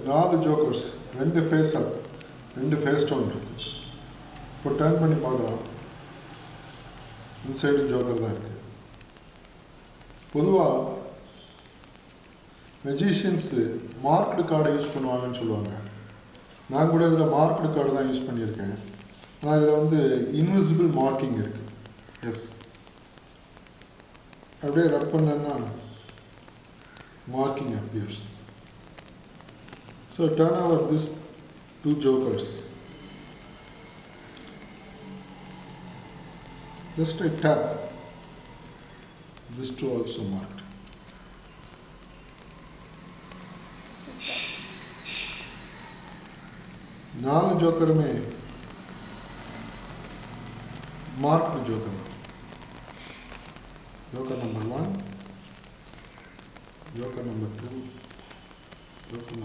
4 jokers, 2 face அப், 2 face down இருக்கு. இப்போ turn பண்ணி பார்க்கலாம். இன்சைடு ஜோக்கர் தான் இருக்கு. பொதுவாக மெஜிஷியன்ஸு மார்க்டு கார்டை யூஸ் பண்ணுவாங்கன்னு சொல்லுவாங்க. நான் கூட இதில் மார்க்டு கார்டு தான் யூஸ் பண்ணியிருக்கேன். ஆனால் இதில் வந்து இன்விசிபிள் மார்க்கிங் இருக்கு. எஸ், அப்படியே ரப் பண்ணா marking appears. So turn over these 2 jokers. Just a tap. These 2 also marked. नाल जोकर में marked joker. Joker number 1, joker number 2, joker number